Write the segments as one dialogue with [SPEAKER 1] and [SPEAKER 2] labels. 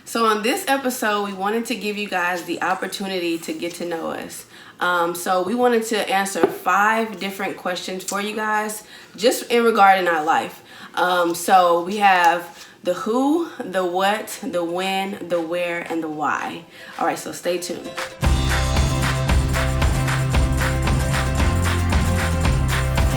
[SPEAKER 1] So on this episode, we wanted to give you guys the opportunity to get to know us. So we wanted to answer 5 different questions for you guys, just in regarding our life. So we have the who, the what, the when, the where, and the why. All right, so stay tuned.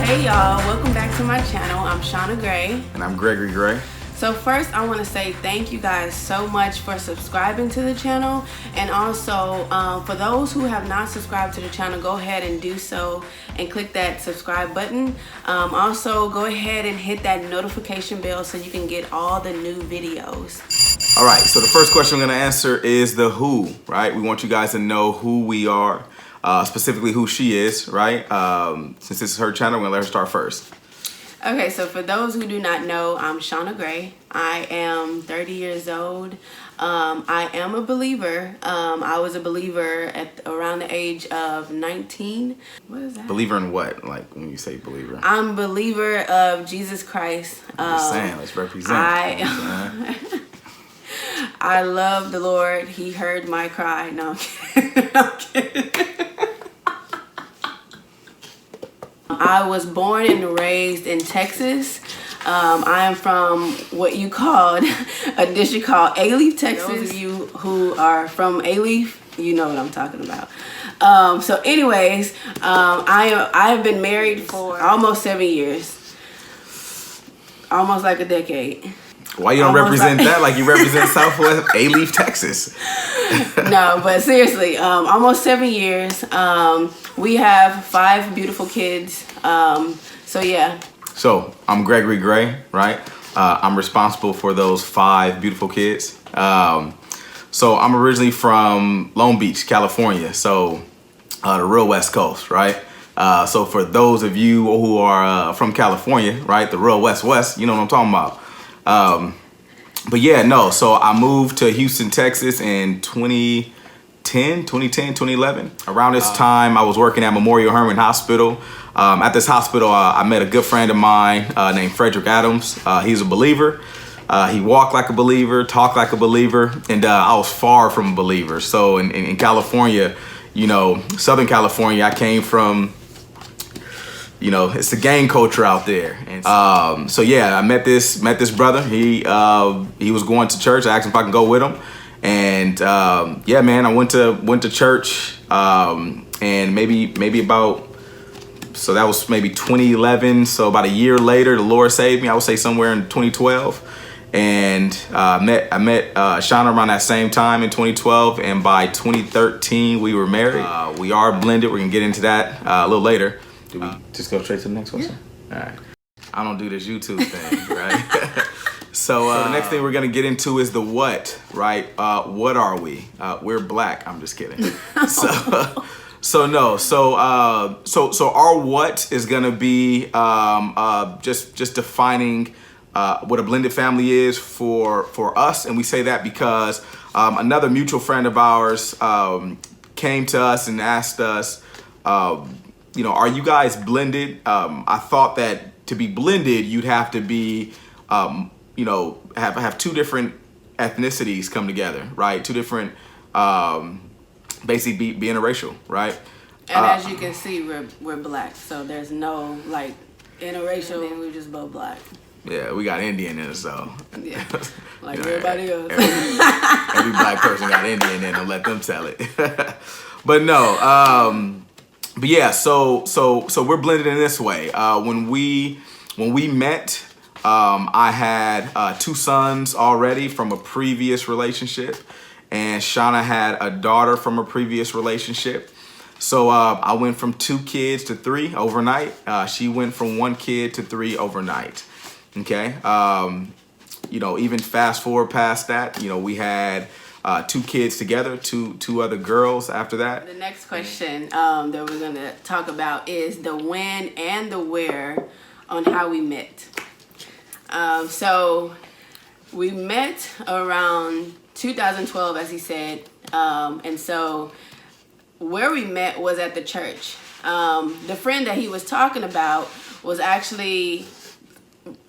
[SPEAKER 1] Hey y'all, welcome back to my channel. I'm Shawna Gray.
[SPEAKER 2] And I'm Gregory Gray.
[SPEAKER 1] So first, I want to say thank you guys so much for subscribing to the channel. And also, for those who have not subscribed to the channel, go ahead and do so and click that subscribe button. Also, go ahead and hit that notification bell so you can get all the new videos.
[SPEAKER 2] All right, so the first question I'm going to answer is the who, right? We want you guys to know who we are, specifically who she is, right? Since this is her channel, we're going to let her start first.
[SPEAKER 1] Okay, so for those who do not know, I'm Shawna Gray. I am 30 years old. I am a believer. I was a believer at around the age of 19. What is that?
[SPEAKER 2] Believer in what? Like when you say believer?
[SPEAKER 1] I'm a believer of Jesus Christ.
[SPEAKER 2] I'm just saying, let's represent.
[SPEAKER 1] I love the Lord. He heard my cry. No, I'm kidding. I'm kidding. I was born and raised in Texas. I am from what you called a district called A-Leaf, Texas. Those of you who are from A-Leaf, you know what I'm talking about. So anyways, I have been married for almost 7 years. Almost like a decade.
[SPEAKER 2] Why you don't represent that like you represent Southwest A-Leaf, Texas?
[SPEAKER 1] No, but seriously, almost 7 years. We have 5 beautiful kids. So yeah.
[SPEAKER 2] So I'm Gregory Gray, right? I'm responsible for those 5 beautiful kids. So I'm originally from Long Beach, California. So the real West Coast, right? So for those of you who are from California, right? The real West, you know what I'm talking about. But yeah, no, so I moved to Houston, Texas in 2011. Around this time, I was working at Memorial Hermann Hospital. At this hospital, I met a good friend of mine named Frederick Adams. He's a believer. He walked like a believer, talked like a believer, and I was far from a believer. So in California, you know, Southern California, I came from, you know, it's the gang culture out there. And so yeah, I met this brother. He was going to church. I asked him if I can go with him. And yeah, man, I went to church. And maybe about, so that was maybe 2011. So about a year later, the Lord saved me. I would say somewhere in 2012. And I met Shawna around that same time in 2012. And by 2013, we were married. We are blended. We're gonna get into that a little later. Do we just go straight to the next question? Yeah. All right. I don't do this YouTube thing, right? So the next thing we're gonna get into is the what, right? What are we? We're black. I'm just kidding. So our what is gonna be just defining what a blended family is for us, and we say that because another mutual friend of ours came to us and asked us, you know, are you guys blended? I thought that to be blended, you'd have to be, you know, have 2 different ethnicities come together, right? 2 different, basically be interracial, right?
[SPEAKER 1] And as you can see, we're black, so there's no like interracial, and we're just both black.
[SPEAKER 2] Yeah, we got Indian in us, so.
[SPEAKER 1] Yeah, like
[SPEAKER 2] you know,
[SPEAKER 1] everybody else.
[SPEAKER 2] Every black person got Indian in them, let them tell it. But no, but yeah, so we're blended in this way. When we met, I had 2 sons already from a previous relationship, and Shawna had a daughter from a previous relationship. So I went from 2 kids to 3 overnight. She went from 1 kid to 3 overnight. Okay. You know, even fast forward past that, you know, we had 2 kids together, two other girls after that.
[SPEAKER 1] The next question that we're going to talk about is the when and the where on how we met. So we met around 2012, as he said. And so where we met was at the church. The friend that he was talking about was actually,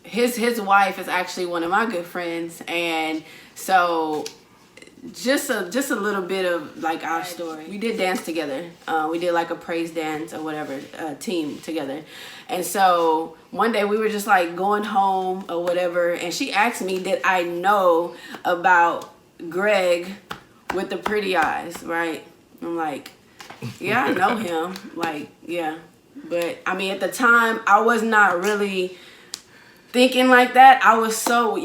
[SPEAKER 1] his wife is actually one of my good friends. And so just a little bit of like our story. We did dance together. We did like a praise dance or whatever, team together. And so one day we were just like going home or whatever, and she asked me, did I know about Greg with the pretty eyes, right? I'm like, yeah, I know him. Like, yeah. But I mean, at the time, I was not really thinking like that. I was so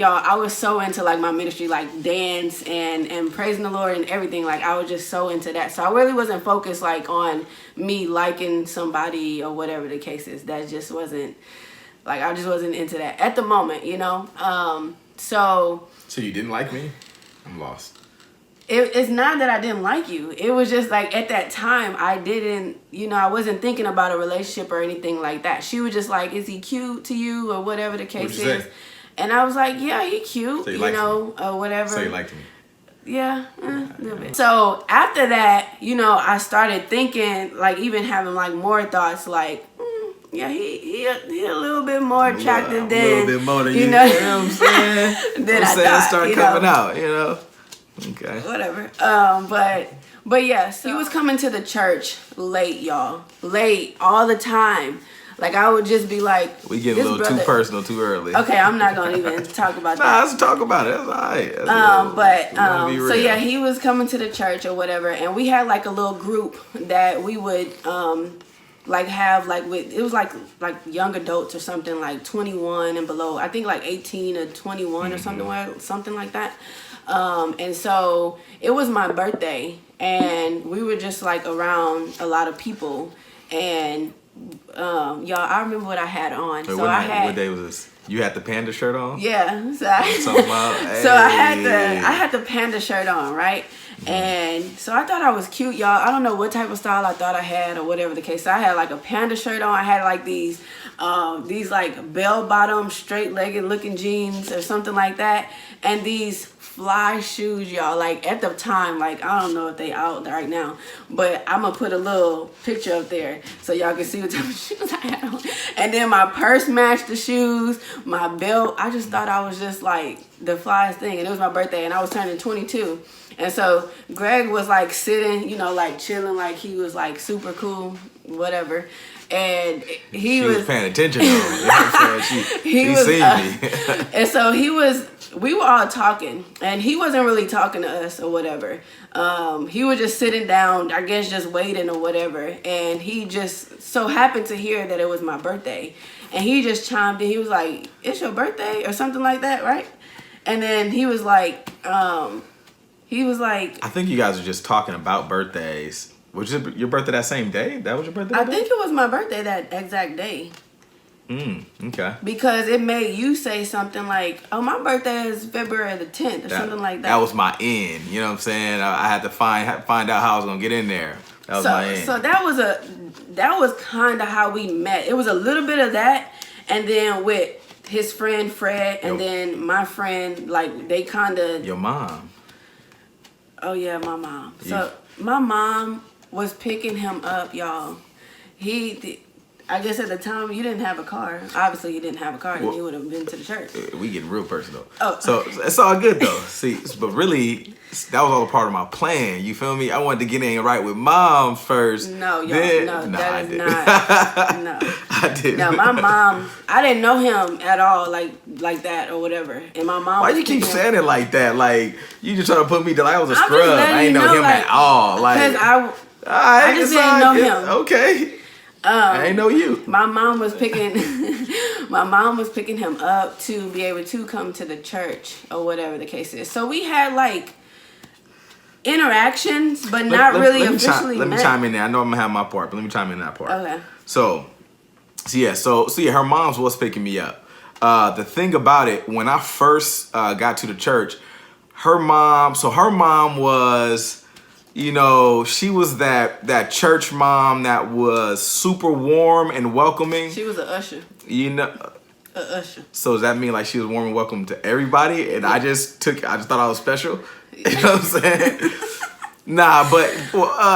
[SPEAKER 1] into like my ministry, like dance and praising the Lord and everything. Like I was just so into that. So I really wasn't focused like on me liking somebody or whatever the case is. That just wasn't, like, I just wasn't into that at the moment, you know? So
[SPEAKER 2] you didn't like me? I'm lost.
[SPEAKER 1] It's not that I didn't like you. It was just like at that time I didn't, you know, I wasn't thinking about a relationship or anything like that. She was just like, is he cute to you or whatever the case is? And I was like, yeah, he cute, you know, or whatever.
[SPEAKER 2] So you liked me?
[SPEAKER 1] Yeah, a little bit. So after that, you know, I started thinking, like even having like more thoughts like, yeah, he a little bit more attractive than,
[SPEAKER 2] a little bit more than
[SPEAKER 1] you know
[SPEAKER 2] what I'm saying?
[SPEAKER 1] than I thought,
[SPEAKER 2] started coming out, you know? Okay.
[SPEAKER 1] Whatever. But yeah, so he was coming to the church late, y'all. Late all the time. Like I would just be like,
[SPEAKER 2] we get a little too personal too early.
[SPEAKER 1] Okay, I'm not gonna even talk about that.
[SPEAKER 2] Nah, let's talk about it. That's all right.
[SPEAKER 1] So yeah, he was coming to the church or whatever, and we had like a little group that we would like have like with, it was like young adults or something, like 21 and below. I think like 18 or 21 or something like that. And so it was my birthday, and we were just like around a lot of people, and y'all, I remember what I had on.
[SPEAKER 2] Wait, what day was this? You had the panda shirt on?
[SPEAKER 1] Yeah. So I had the panda shirt on, right? And so I thought I was cute, y'all. I don't know what type of style I thought I had or whatever the case. So I had like a panda shirt on. I had like these like bell bottom, straight legged looking jeans or something like that, and these fly shoes, y'all. Like at the time, like I don't know if they out right now, but I'm gonna put a little picture up there so y'all can see what type of shoes I had on. And then my purse matched the shoes, my belt. I just thought I was just like the flyest thing, and it was my birthday, and I was turning 22. And so Greg was like sitting, you know, like chilling, like he was like super cool, whatever. And she was
[SPEAKER 2] paying attention though. You know what I'm saying? She seen me.
[SPEAKER 1] And so we were all talking, and he wasn't really talking to us or whatever. He was just sitting down, I guess just waiting or whatever. And he just so happened to hear that it was my birthday. And he just chimed in. He was like, it's your birthday or something like that, right? And then he was like, I
[SPEAKER 2] think you guys are just talking about birthdays. Was your birthday that same day? That was your birthday?
[SPEAKER 1] I think it was my birthday that exact day.
[SPEAKER 2] Okay.
[SPEAKER 1] Because it made you say something like, oh, my birthday is February the 10th or something like that.
[SPEAKER 2] That was my end. You know what I'm saying? I had to find out how I was going to get in there. That was my end.
[SPEAKER 1] So that was kind of how we met. It was a little bit of that, and then with his friend Fred, and then my friend, like they kind of...
[SPEAKER 2] Your mom.
[SPEAKER 1] Oh, yeah, my mom. So my mom was picking him up, y'all. I guess at the time you didn't have a car. Obviously you didn't have a car, and you would have been to the church.
[SPEAKER 2] We getting real personal.
[SPEAKER 1] Oh.
[SPEAKER 2] So it's all good though. See, but really that was all a part of my plan. You feel me? I wanted to get in right with mom first.
[SPEAKER 1] No, y'all.
[SPEAKER 2] I didn't.
[SPEAKER 1] No.
[SPEAKER 2] I didn't.
[SPEAKER 1] No, my mom, I didn't know him at all, like that or whatever. And my mom.
[SPEAKER 2] Why you keep saying it like that? Like you just trying to put me like I was a scrub. I ain't know him
[SPEAKER 1] like,
[SPEAKER 2] at all. Like
[SPEAKER 1] I just didn't know him.
[SPEAKER 2] Okay. I ain't know you.
[SPEAKER 1] My mom was picking him up to be able to come to the church or whatever the case is. So we had like interactions, but not really officially.
[SPEAKER 2] Let me chime in there. I know I'm gonna have my part, but let me chime in that part.
[SPEAKER 1] Okay.
[SPEAKER 2] So her mom's was picking me up. The thing about it, when I first got to the church, her mom was, you know, she was that church mom that was super warm and welcoming. She was
[SPEAKER 1] an usher.
[SPEAKER 2] You know.
[SPEAKER 1] An usher.
[SPEAKER 2] So does that mean like she was warm and welcome to everybody, and I just thought I was special? You know what I'm saying? Nah, but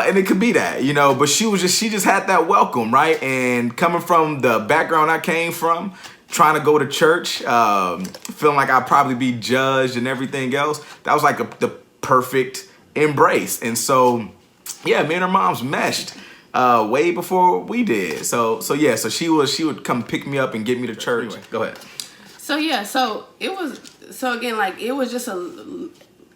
[SPEAKER 2] and it could be that, you know, but she just had that welcome, right? And coming from the background I came from, trying to go to church, feeling like I'd probably be judged and everything else, that was like the perfect embrace. And so, yeah, me and her moms meshed way before we did. So she would come pick me up and get me to church. Anyway, go ahead.
[SPEAKER 1] So yeah, it was just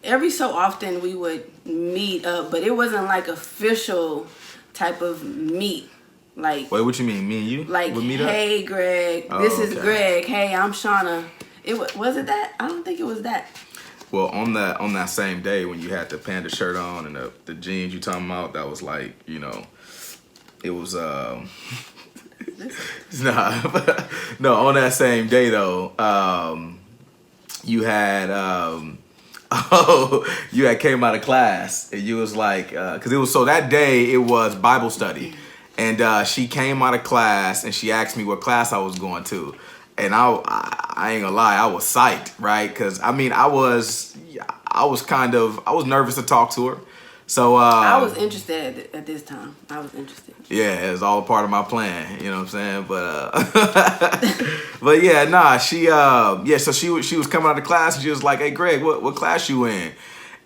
[SPEAKER 1] every so often we would meet up, but it wasn't like official type of meet. Like,
[SPEAKER 2] wait, what you mean? Me and you?
[SPEAKER 1] Like,
[SPEAKER 2] would meet
[SPEAKER 1] hey,
[SPEAKER 2] up?
[SPEAKER 1] Greg, this is Greg. Hey, I'm Shawna. Was it that? I don't think it was that.
[SPEAKER 2] Well, on that same day when you had the panda shirt on and the jeans you talking about, that was like, you know, it was no, on that same day though, you had you had came out of class and you was like, because it was, so that day it was Bible study, and she came out of class and she asked me what class I was going to. And I ain't gonna lie, I was psyched, right? Because I mean, I was nervous to talk to her. So
[SPEAKER 1] I was interested at this time. I was interested.
[SPEAKER 2] Yeah, it was all a part of my plan. You know what I'm saying? But yeah, nah. So she was coming out of class and she was like, "Hey, Greg, what class you in?"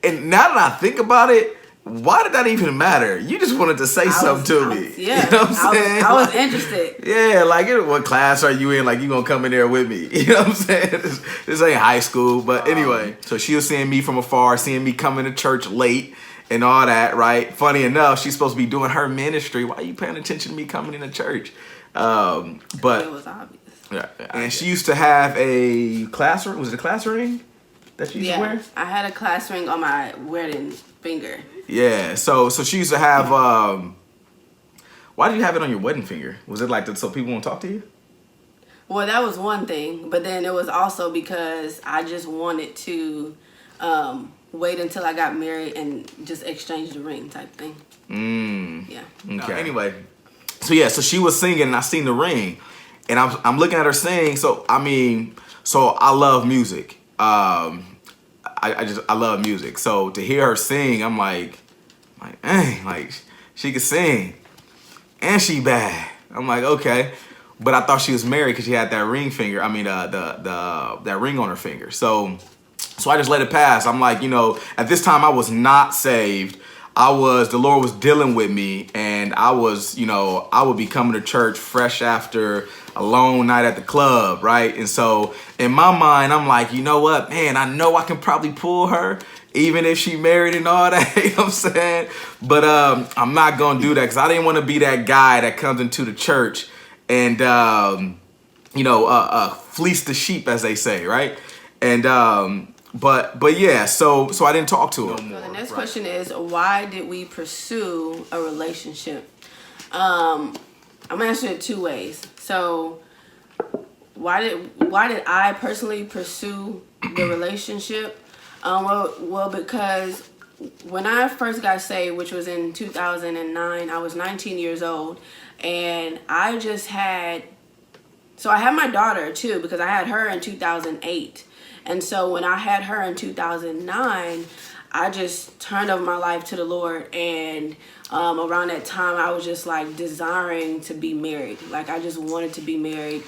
[SPEAKER 2] And now that I think about it, why did that even matter? You just wanted to say something to me.
[SPEAKER 1] Yeah,
[SPEAKER 2] you know what I'm saying?
[SPEAKER 1] I was interested.
[SPEAKER 2] Yeah, like, what class are you in? Like, you gonna come in there with me? You know what I'm saying? This ain't high school. But anyway, so she was seeing me from afar, seeing me coming to church late and all that, right? Funny enough, she's supposed to be doing her ministry. Why are you paying attention to me coming into church? But
[SPEAKER 1] it was obvious.
[SPEAKER 2] Yeah, and she used to have a class ring. Was it a class ring that she used to wear?
[SPEAKER 1] I had a class ring on my wedding finger.
[SPEAKER 2] Yeah, so she used to have. Why did you have it on your wedding finger? Was it like so people won't talk to you?
[SPEAKER 1] Well, that was one thing, but then it was also because I just wanted to wait until I got married and just exchange the ring type thing. Yeah.
[SPEAKER 2] Okay. Anyway, so she was singing and I seen the ring, and I'm looking at her sing. So I mean, I love music. I love music. So to hear her sing, I'm like, dang, like she could sing, and she bad. I'm like, okay, but I thought she was married because she had that ring finger. I mean, that ring on her finger. So I just let it pass. I'm like, at this time I was not saved. The Lord was dealing with me, and I would be coming to church fresh after a long night at the club, right? And so in my mind, I'm like, you know what, man, I know I can probably pull her, even if she married and all that, you know what I'm saying? But I'm not gonna do that because I didn't want to be that guy that comes into the church and fleece the sheep, as they say, right? And But yeah, so I didn't talk to her.
[SPEAKER 1] So the next question is, why did we pursue a relationship? I'm gonna answer it two ways. So why did I personally pursue the relationship? Well, because when I first got saved, which was in 2009, I was 19 years old, and I had my daughter too, because I had her in 2008. And so when I had her in 2009, I just turned over my life to the Lord. And around that time, I was just like desiring to be married. Like, I just wanted to be married.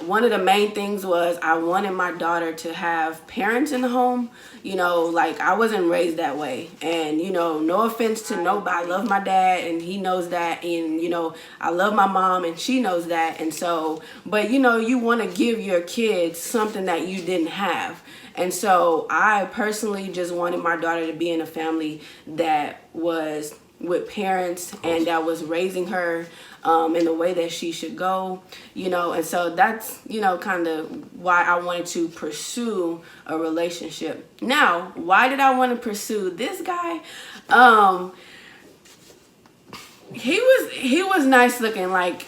[SPEAKER 1] One of the main things was I wanted my daughter to have parents in the home. Like, I wasn't raised that way. And, no offense to nobody. I love my dad, and he knows that. And, I love my mom, and she knows that. And so, but, you want to give your kids something that you didn't have. And so I personally just wanted my daughter to be in a family that was with parents and that was raising her in the way that she should go, and so that's, kind of why I wanted to pursue a relationship. Now, why did I want to pursue this guy? He was nice looking. Like,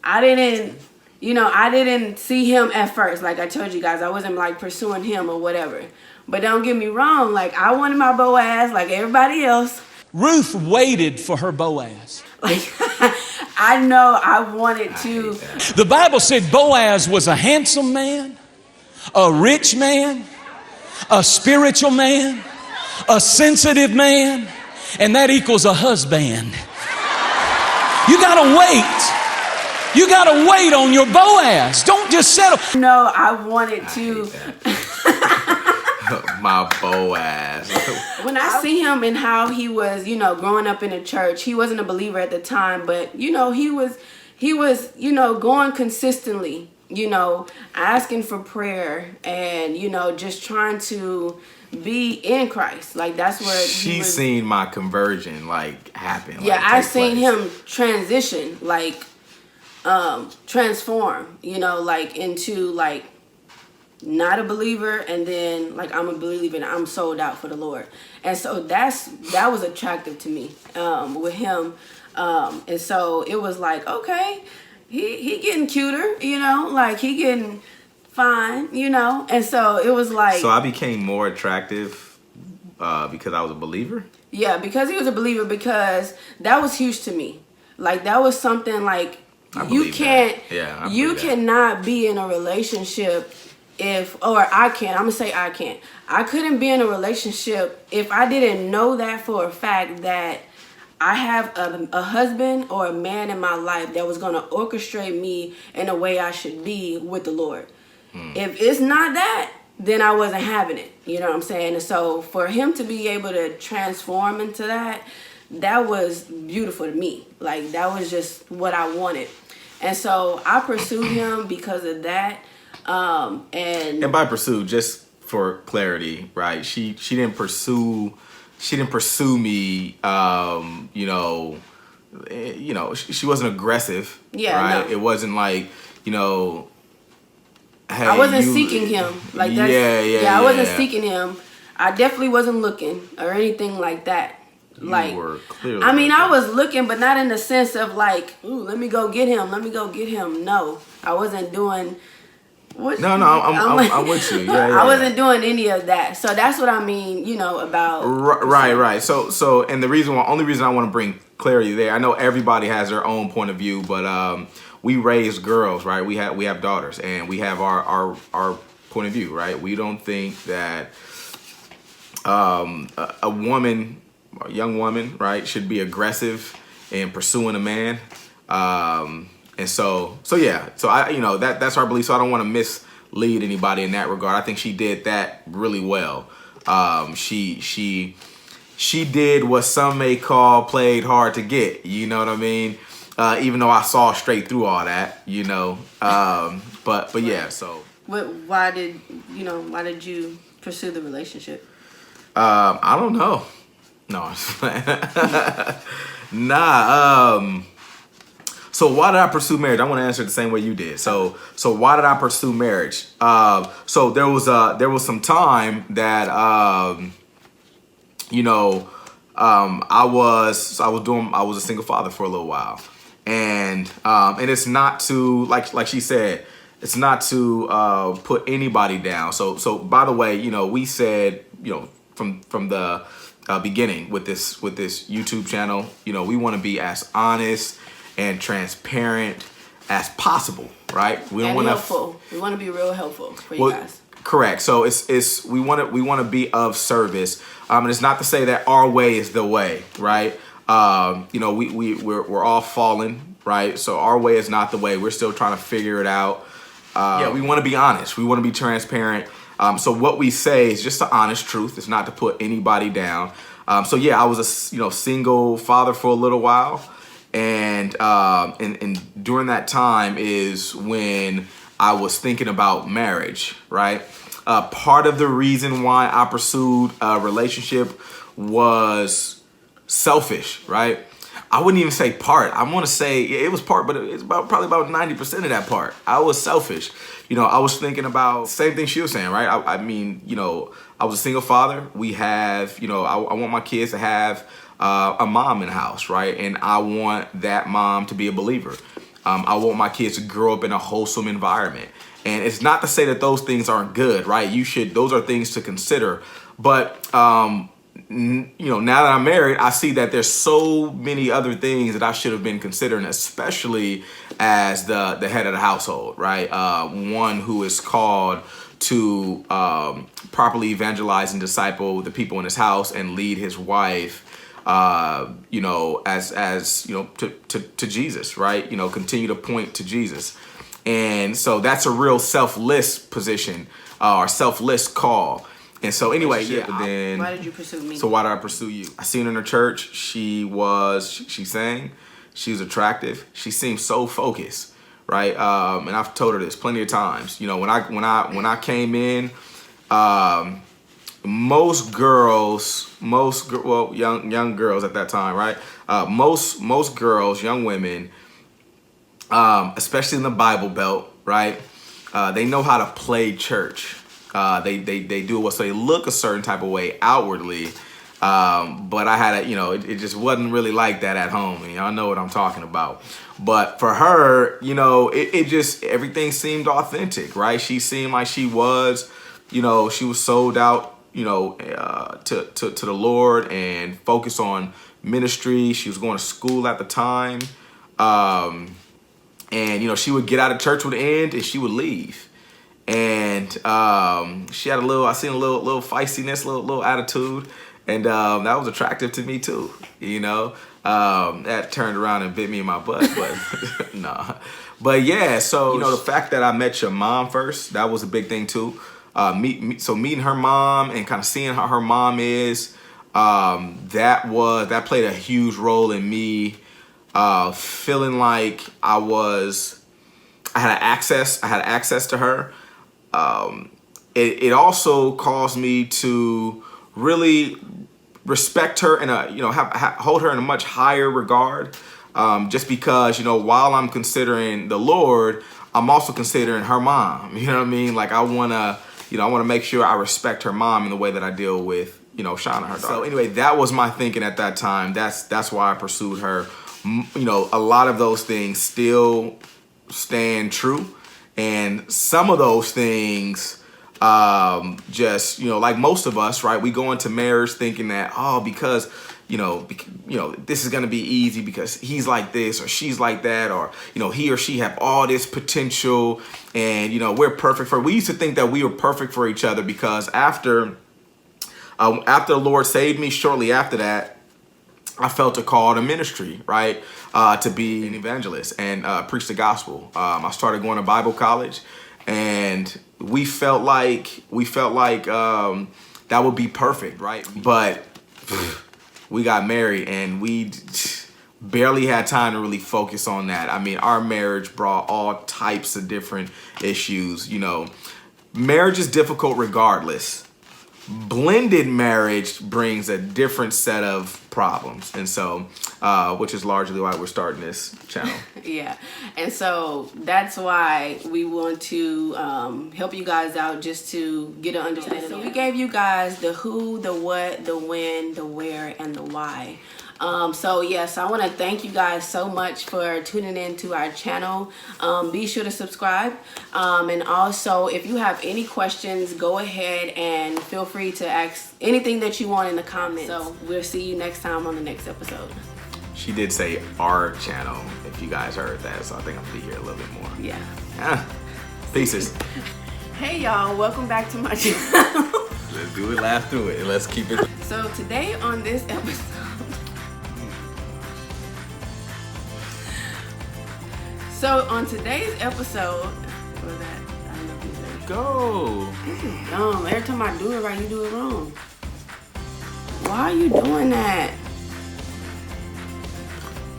[SPEAKER 1] I didn't see him at first. Like I told you guys, I wasn't like pursuing him or whatever. But don't get me wrong, like, I wanted my Boaz like everybody else.
[SPEAKER 3] Ruth waited for her Boaz.
[SPEAKER 1] Like, I know I wanted to.
[SPEAKER 3] The Bible said Boaz was a handsome man, a rich man, a spiritual man, a sensitive man, and that equals a husband. You gotta wait. You gotta wait on your Boaz. Don't just settle.
[SPEAKER 1] No, I wanted to.
[SPEAKER 2] My Boaz.
[SPEAKER 1] When I see him and how he was, growing up in a church, he wasn't a believer at the time, but he was, going consistently, asking for prayer and, just trying to be in Christ. Like, that's where
[SPEAKER 2] she's seen my conversion happen.
[SPEAKER 1] Yeah, I seen him transition, transform, into not a believer, and then I'm a believer and I'm sold out for the Lord. And so that was attractive to me with him. And so it was okay, he getting cuter, he getting fine, and so it was
[SPEAKER 2] So I became more attractive because I was a believer?
[SPEAKER 1] Yeah, because he was a believer, because that was huge to me. That was something you can't, you cannot be in a relationship I can't. I couldn't be in a relationship if I didn't know that for a fact that I have a husband or a man in my life that was going to orchestrate me in a way I should be with the Lord. If it's not that, then I wasn't having it. You know what I'm saying? And so for him to be able to transform into that was beautiful to me. That was just what I wanted. And so I pursued him because of that. And
[SPEAKER 2] by pursue, just for clarity, right? She didn't pursue me. She wasn't aggressive.
[SPEAKER 1] Yeah,
[SPEAKER 2] right.
[SPEAKER 1] No.
[SPEAKER 2] It wasn't hey,
[SPEAKER 1] I wasn't seeking him. I wasn't seeking him. I definitely wasn't looking or anything like that.
[SPEAKER 2] You were clearly
[SPEAKER 1] I was looking, but not in the sense of ooh, let me go get him. No, I wasn't doing.
[SPEAKER 2] No, I'm with you. Yeah.
[SPEAKER 1] I wasn't doing any of that. So that's what I mean, about.
[SPEAKER 2] Right. So, and only reason I want to bring clarity there. I know everybody has their own point of view, but we raise girls, right? We have daughters, and we have our point of view, right? We don't think that a young woman, right, should be aggressive in pursuing a man. And so yeah. So that's our belief. So I don't want to mislead anybody in that regard. I think she did that really well. She did what some may call played hard to get. You know what I mean? Even though I saw straight through all that, but yeah. So
[SPEAKER 1] why did you pursue the relationship?
[SPEAKER 2] I don't know. No, I'm just playing. Nah. So why did I pursue marriage? I want to answer it the same way you did. So why did I pursue marriage? So there was some time that I was a single father for a little while, and it's not to like she said, it's not to put anybody down. So by the way, we said from the beginning with this YouTube channel, we want to be as honest and transparent as possible, right? We don't want
[SPEAKER 1] helpful. We want to be real helpful for you guys.
[SPEAKER 2] Correct. So it's we want to be of service, and it's not to say that our way is the way, right? We're all fallen, right? So our way is not the way. We're still trying to figure it out. We want to be honest. We want to be transparent. So what we say is just the honest truth. It's not to put anybody down. I was a single father for a little while. And during that time is when I was thinking about marriage, right? Part of the reason why I pursued a relationship was selfish, right? I wouldn't even say part. I want to say it was part, but it's probably about 90% of that part. I was selfish. I was thinking about same thing she was saying, right? I was a single father. We have, I want my kids to have a mom in the house, right? And I want that mom to be a believer. I want my kids to grow up in a wholesome environment. And it's not to say that those things aren't good, right? Those are things to consider. But, now that I'm married, I see that there's so many other things that I should have been considering, especially as the head of the household, right? One who is called to properly evangelize and disciple the people in his house and lead his wife to Jesus, right? Continue to point to Jesus. And so that's a real selfless position or selfless call. And so anyway, yeah. But then,
[SPEAKER 1] why did you pursue me?
[SPEAKER 2] So why did I pursue you? I seen her in her church. She sang. She was attractive. She seemed so focused, right? And I've told her this plenty of times. You know, when I came in, most girls, young girls at that time, right? Most girls, young women, especially in the Bible Belt, right? They know how to play church. They do what, so they look a certain type of way outwardly. But I had it just wasn't really like that at home. And y'all know what I'm talking about. But for her, it just, everything seemed authentic, right? She seemed like she was, she was sold out, to the Lord and focused on ministry. She was going to school at the time. And, she would get out of church would end and she would leave. And she had I seen a little feistiness, little attitude. And that was attractive to me too, that turned around and bit me in my butt, but nah. But yeah, so, the fact that I met your mom first, that was a big thing too. So meeting her mom and kind of seeing how her mom is, that played a huge role in me feeling like I had access to her. It also caused me to really respect her and hold her in a much higher regard. Just because while I'm considering the Lord, I'm also considering her mom. You know what I mean? Like I wanna make sure I respect her mom in the way that I deal with Shawna, her daughter. So anyway, that was my thinking at that time. That's why I pursued her. A lot of those things still stand true, and some of those things. Just like most of us, right, we go into marriage thinking that because this is gonna be easy because he's like this or she's like that, or he or she have all this potential and we're perfect we used to think that we were perfect for each other, because after the Lord saved me, shortly after that I felt a call to ministry, right, to be an evangelist and preach the gospel. I started going to Bible college. And we felt like that would be perfect, right? But we got married and we barely had time to really focus on that. I mean, our marriage brought all types of different issues. Marriage is difficult regardless. Blended marriage brings a different set of problems, and so which is largely why we're starting this channel.
[SPEAKER 1] Yeah, and so that's why we want to help you guys out, just to get an understanding. So we gave you guys the who, the what, the when, the where, and the why. So yes, I want to thank you guys so much for tuning in to our channel. Be sure to subscribe, and also if you have any questions, go ahead and feel free to ask anything that you want in the comments. So we'll see you next time on the next episode.
[SPEAKER 2] She did say our channel, if you guys heard that, so I think I'll be here a little bit more.
[SPEAKER 1] Yeah.
[SPEAKER 2] Pieces.
[SPEAKER 1] Hey y'all, welcome back to my channel.
[SPEAKER 2] Let's do it, laugh through it, and let's keep it.
[SPEAKER 1] So today on this episode, what was that? I don't know if you said it.
[SPEAKER 2] Go.
[SPEAKER 1] This is dumb. Every time I do it right, you do it wrong. Why are you doing that?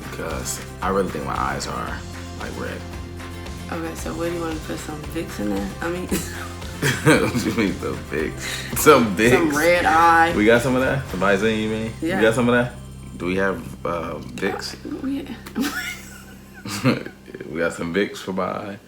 [SPEAKER 2] Because I really think my eyes are like red.
[SPEAKER 1] Okay, so what do you want to put some Vicks in there? I mean,
[SPEAKER 2] What you mean some Vicks? Some Vicks.
[SPEAKER 1] some red eye.
[SPEAKER 2] We got some of that? Some Visine, you mean?
[SPEAKER 1] Yeah.
[SPEAKER 2] We got some of that? Do we have Vicks?
[SPEAKER 1] Yeah.
[SPEAKER 2] We got some Vicks for my eye.